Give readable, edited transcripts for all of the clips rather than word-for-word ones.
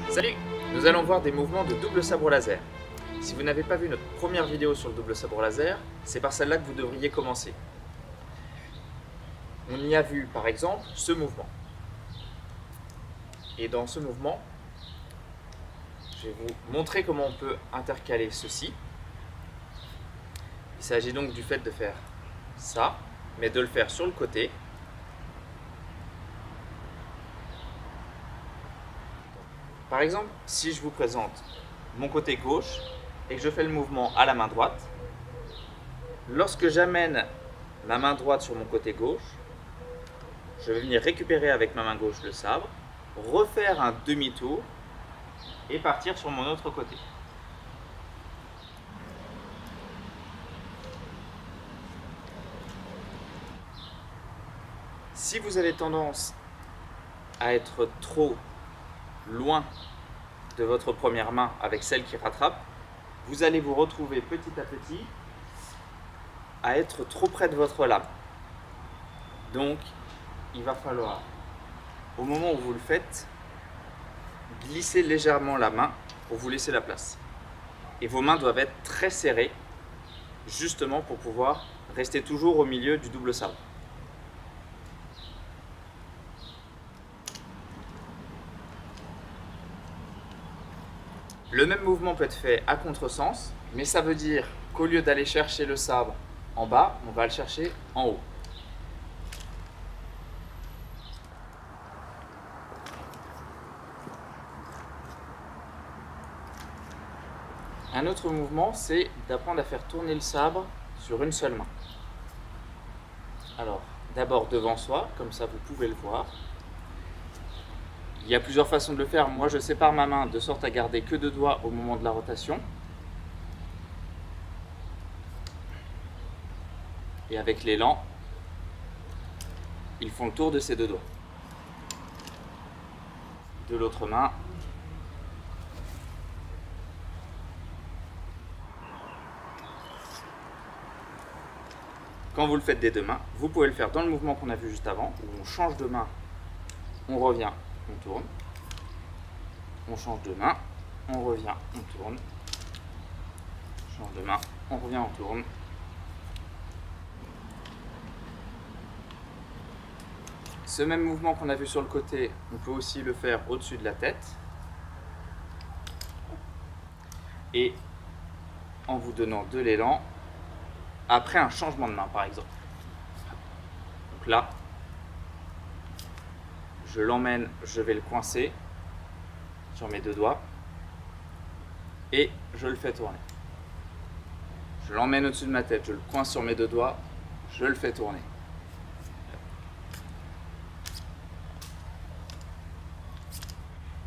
Salut! Nous allons voir des mouvements de double sabre laser. Si vous n'avez pas vu notre première vidéo sur le double sabre laser, c'est par celle-là que vous devriez commencer. On y a vu par exemple ce mouvement. Et dans ce mouvement, je vais vous montrer comment on peut intercaler ceci. Il s'agit donc du fait de faire ça, mais de le faire sur le côté. Par exemple, si je vous présente mon côté gauche et que je fais le mouvement à la main droite, lorsque j'amène ma main droite sur mon côté gauche, je vais venir récupérer avec ma main gauche le sabre, refaire un demi-tour et partir sur mon autre côté. Si vous avez tendance à être trop loin de votre première main avec celle qui rattrape, vous allez vous retrouver petit à petit à être trop près de votre lame. Donc, il va falloir, au moment où vous le faites, glisser légèrement la main pour vous laisser la place. Et vos mains doivent être très serrées, justement pour pouvoir rester toujours au milieu du double sabre. Le même mouvement peut être fait à contresens, mais ça veut dire qu'au lieu d'aller chercher le sabre en bas, on va le chercher en haut. Un autre mouvement, c'est d'apprendre à faire tourner le sabre sur une seule main. Alors, d'abord devant soi, comme ça vous pouvez le voir. Il y a plusieurs façons de le faire. Moi, je sépare ma main de sorte à garder que 2 doigts au moment de la rotation. Et avec l'élan, ils font le tour de ces 2 doigts. De l'autre main. Quand vous le faites des 2 mains, vous pouvez le faire dans le mouvement qu'on a vu juste avant, où on change de main, on revient, on tourne. On change de main, on revient, on tourne. On change de main, on revient, on tourne. Ce même mouvement qu'on a vu sur le côté, on peut aussi le faire au-dessus de la tête. Et en vous donnant de l'élan, après un changement de main par exemple. Donc là, je l'emmène, je vais le coincer sur mes 2 doigts et je le fais tourner. Je l'emmène au-dessus de ma tête, je le coince sur mes 2 doigts, je le fais tourner.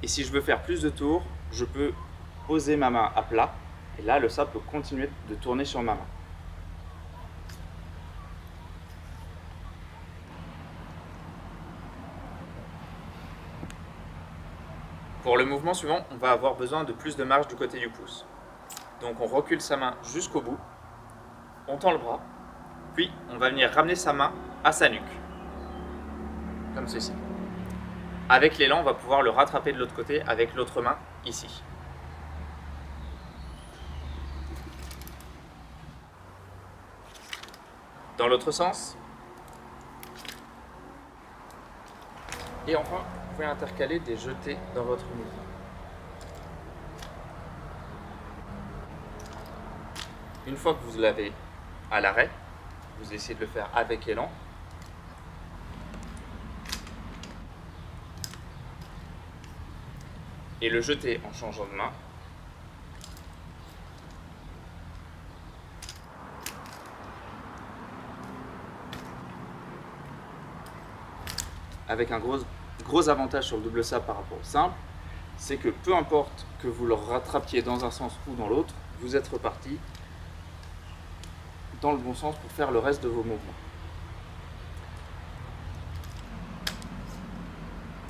Et si je veux faire plus de tours, je peux poser ma main à plat et là le sabre peut continuer de tourner sur ma main. Pour le mouvement suivant, on va avoir besoin de plus de marge du côté du pouce. Donc on recule sa main jusqu'au bout, on tend le bras, puis on va venir ramener sa main à sa nuque, comme ceci. Avec l'élan, on va pouvoir le rattraper de l'autre côté avec l'autre main ici. Dans l'autre sens. Et enfin, vous pouvez intercaler des jetés dans votre mouvement. Une fois que vous l'avez à l'arrêt, vous essayez de le faire avec élan. Et le jeter en changeant de main. Avec un gros avantage sur le double sabre par rapport au simple, c'est que peu importe que vous le rattrapiez dans un sens ou dans l'autre, vous êtes reparti dans le bon sens pour faire le reste de vos mouvements.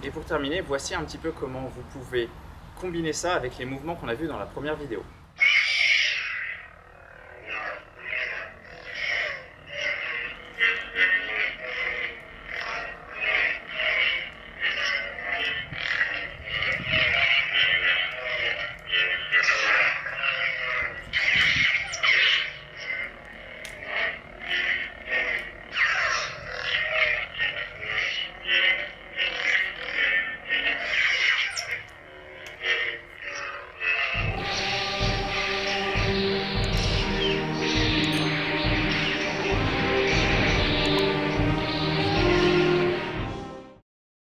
Et pour terminer, voici un petit peu comment vous pouvez combiner ça avec les mouvements qu'on a vus dans la première vidéo.